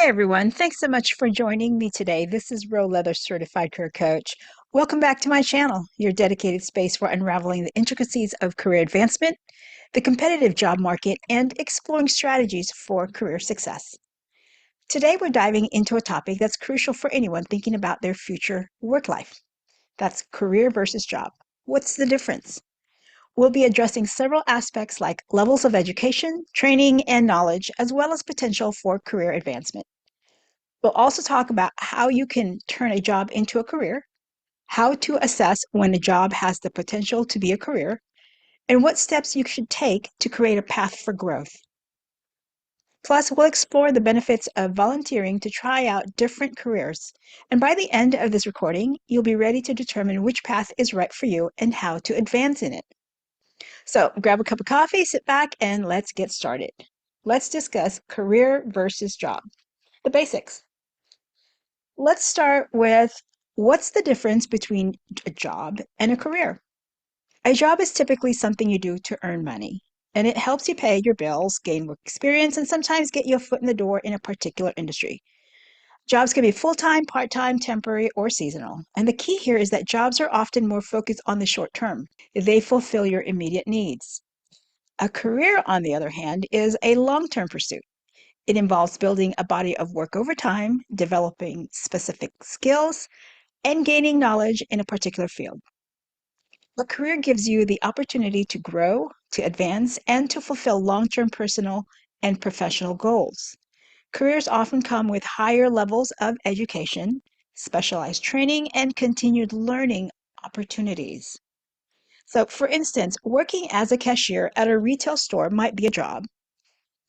Hey everyone, thanks so much for joining me today. This is Ro Leather Certified Career Coach. Welcome back to my channel, your dedicated space for unraveling the intricacies of career advancement, the competitive job market, and exploring strategies for career success. Today we're diving into a topic that's crucial for anyone thinking about their future work life. That's career versus job. What's the difference? We'll be addressing several aspects like levels of education, training, and knowledge, as well as potential for career advancement. We'll also talk about how you can turn a job into a career, how to assess when a job has the potential to be a career, and what steps you should take to create a path for growth. Plus, we'll explore the benefits of volunteering to try out different careers. And by the end of this recording, you'll be ready to determine which path is right for you and how to advance in it. So grab a cup of coffee, sit back, and let's get started. Let's discuss career versus job. The basics. Let's start with what's the difference between a job and a career? A job is typically something you do to earn money, and it helps you pay your bills, gain work experience, and sometimes get you a foot in the door in a particular industry. Jobs can be full time, part time, temporary, or seasonal. And the key here is that jobs are often more focused on the short term, they fulfill your immediate needs. A career, on the other hand, is a long term pursuit. It involves building a body of work over time, developing specific skills, and gaining knowledge in a particular field. A career gives you the opportunity to grow, to advance, and to fulfill long term personal and professional goals. Careers often come with higher levels of education, specialized training, and continued learning opportunities. So, for instance, working as a cashier at a retail store might be a job,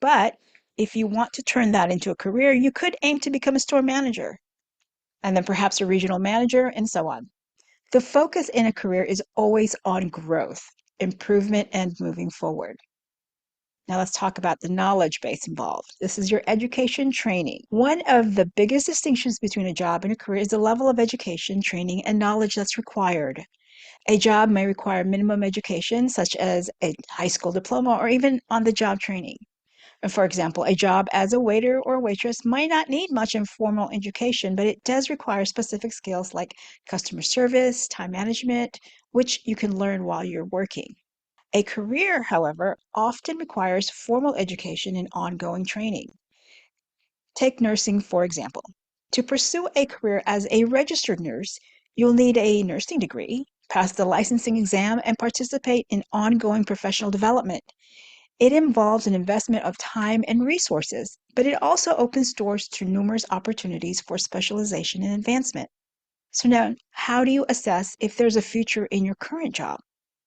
but if you want to turn that into a career, you could aim to become a store manager and then perhaps a regional manager and so on. The focus in a career is always on growth, improvement, and moving forward. Now let's talk about the knowledge base involved. This is your education training. One of the biggest distinctions between a job and a career is the level of education, training, and knowledge that's required. A job may require minimum education, such as a high school diploma or even on-the-job training. For example, a job as a waiter or waitress might not need much informal education, but it does require specific skills like customer service, time management, which you can learn while you're working. A career, however, often requires formal education and ongoing training. Take nursing, for example. To pursue a career as a registered nurse, you'll need a nursing degree, pass the licensing exam, and participate in ongoing professional development. It involves an investment of time and resources, but it also opens doors to numerous opportunities for specialization and advancement. So now, how do you assess if there's a future in your current job?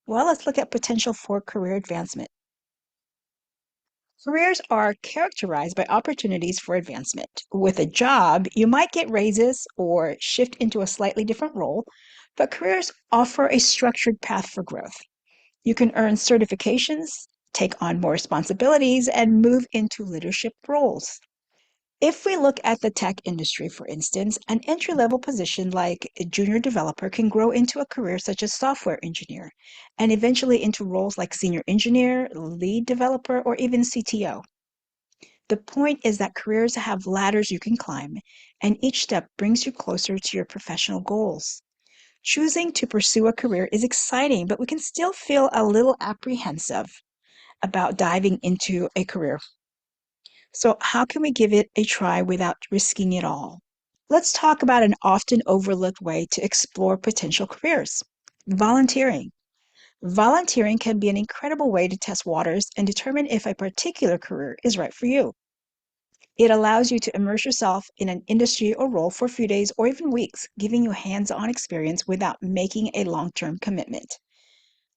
Well, let's look at potential for career advancement. Careers are characterized by opportunities for advancement. With a job, you might get raises or shift into a slightly different role, but careers offer a structured path for growth. You can earn certifications, take on more responsibilities, and move into leadership roles. If we look at the tech industry, for instance, an entry level position like a junior developer can grow into a career such as software engineer and eventually into roles like senior engineer, lead developer, or even CTO. The point is that careers have ladders you can climb, and each step brings you closer to your professional goals. Choosing to pursue a career is exciting, but we can still feel a little apprehensive about diving into a career. So, how can we give it a try without risking it all? Let's talk about an often overlooked way to explore potential careers: volunteering. Volunteering can be an incredible way to test waters and determine if a particular career is right for you. It allows you to immerse yourself in an industry or role for a few days or even weeks, giving you hands on experience without making a long term commitment.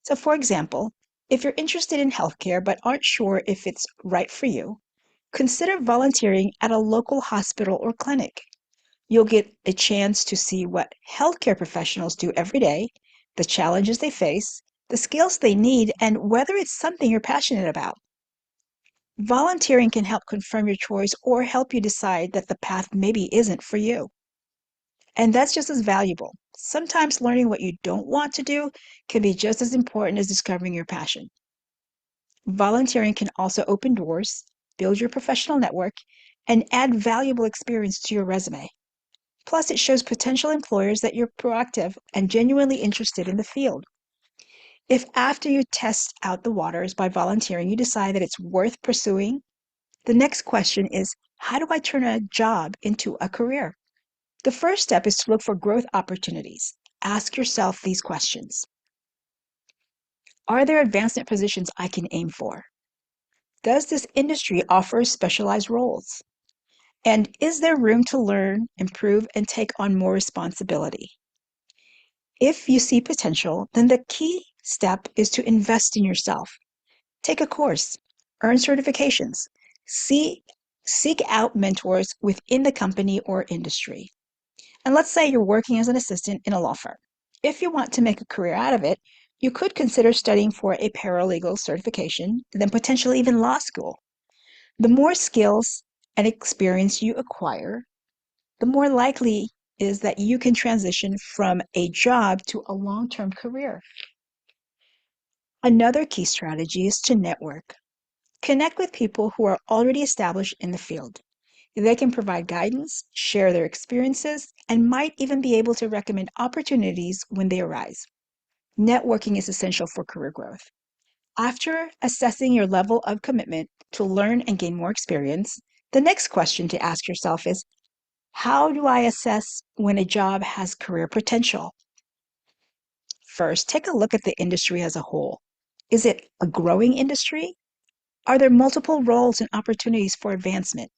So, for example, if you're interested in healthcare but aren't sure if it's right for you, consider volunteering at a local hospital or clinic. You'll get a chance to see what healthcare professionals do every day, the challenges they face, the skills they need, and whether it's something you're passionate about. Volunteering can help confirm your choice or help you decide that the path maybe isn't for you. And that's just as valuable. Sometimes learning what you don't want to do can be just as important as discovering your passion. Volunteering can also open doors, build your professional network, and add valuable experience to your resume. Plus, it shows potential employers that you're proactive and genuinely interested in the field. If after you test out the waters by volunteering, you decide that it's worth pursuing, the next question is, how do I turn a job into a career? The first step is to look for growth opportunities. Ask yourself these questions. Are there advancement positions I can aim for? Does this industry offer specialized roles? And is there room to learn, improve, and take on more responsibility? If you see potential, then the key step is to invest in yourself. Take a course, earn certifications, see, seek out mentors within the company or industry. And let's say you're working as an assistant in a law firm. If you want to make a career out of it, you could consider studying for a paralegal certification, and then potentially even law school. The more skills and experience you acquire, the more likely is that you can transition from a job to a long-term career. Another key strategy is to network. Connect with people who are already established in the field. They can provide guidance, share their experiences, and might even be able to recommend opportunities when they arise. Networking is essential for career growth. After assessing your level of commitment to learn and gain more experience, the next question to ask yourself is, how do I assess when a job has career potential? First, take a look at the industry as a whole. Is it a growing industry? Are there multiple roles and opportunities for advancement?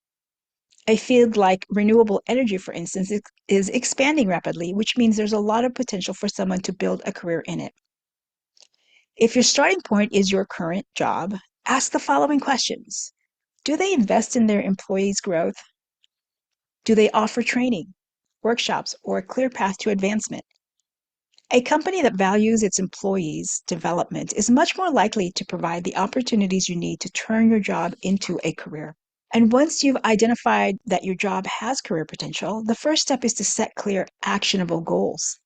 A field like renewable energy, for instance, is expanding rapidly, which means there's a lot of potential for someone to build a career in it. If your starting point is your current job, ask the following questions. Do they invest in their employees' growth? Do they offer training, workshops, or a clear path to advancement? A company that values its employees' development is much more likely to provide the opportunities you need to turn your job into a career. And once you've identified that your job has career potential, the first step is to set clear, actionable goals.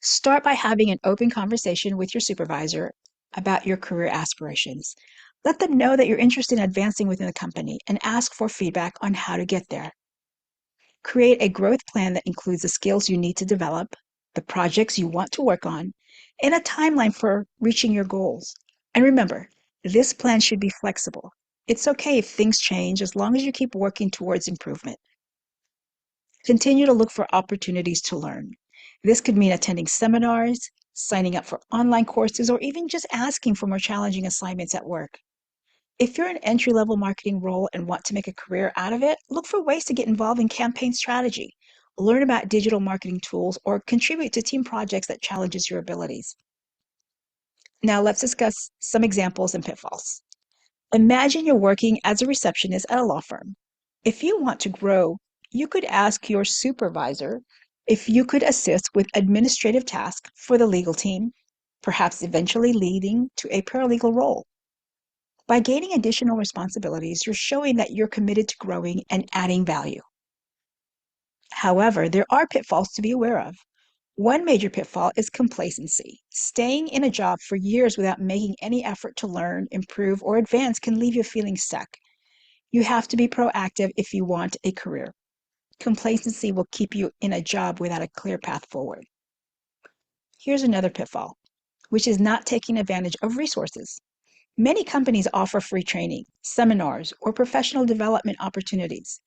Start by having an open conversation with your supervisor about your career aspirations. Let them know that you're interested in advancing within the company and ask for feedback on how to get there. Create a growth plan that includes the skills you need to develop, the projects you want to work on, and a timeline for reaching your goals. And remember, this plan should be flexible. It's okay if things change as long as you keep working towards improvement. Continue to look for opportunities to learn. This could mean attending seminars, signing up for online courses, or even just asking for more challenging assignments at work. If you're an entry-level marketing role and want to make a career out of it, look for ways to get involved in campaign strategy, learn about digital marketing tools, or contribute to team projects that challenges your abilities. Now let's discuss some examples and pitfalls. Imagine you're working as a receptionist at a law firm. If you want to grow, you could ask your supervisor if you could assist with administrative tasks for the legal team, perhaps eventually leading to a paralegal role. By gaining additional responsibilities, you're showing that you're committed to growing and adding value. However, there are pitfalls to be aware of. One major pitfall is complacency. Staying in a job for years without making any effort to learn, improve, or advance can leave you feeling stuck. You have to be proactive if you want a career. Complacency will keep you in a job without a clear path forward. Here's another pitfall, which is not taking advantage of resources. Many companies offer free training, seminars, or professional development opportunities.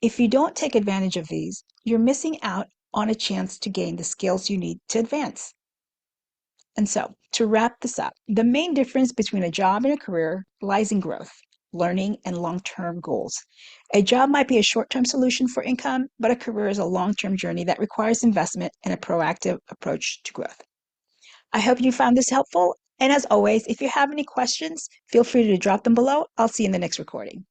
If you don't take advantage of these, you're missing out on a chance to gain the skills you need to advance. And so, to wrap this up, the main difference between a job and a career lies in growth, learning, and long-term goals. A job might be a short-term solution for income, but a career is a long-term journey that requires investment and a proactive approach to growth. I hope you found this helpful. And as always, if you have any questions, feel free to drop them below. I'll see you in the next recording.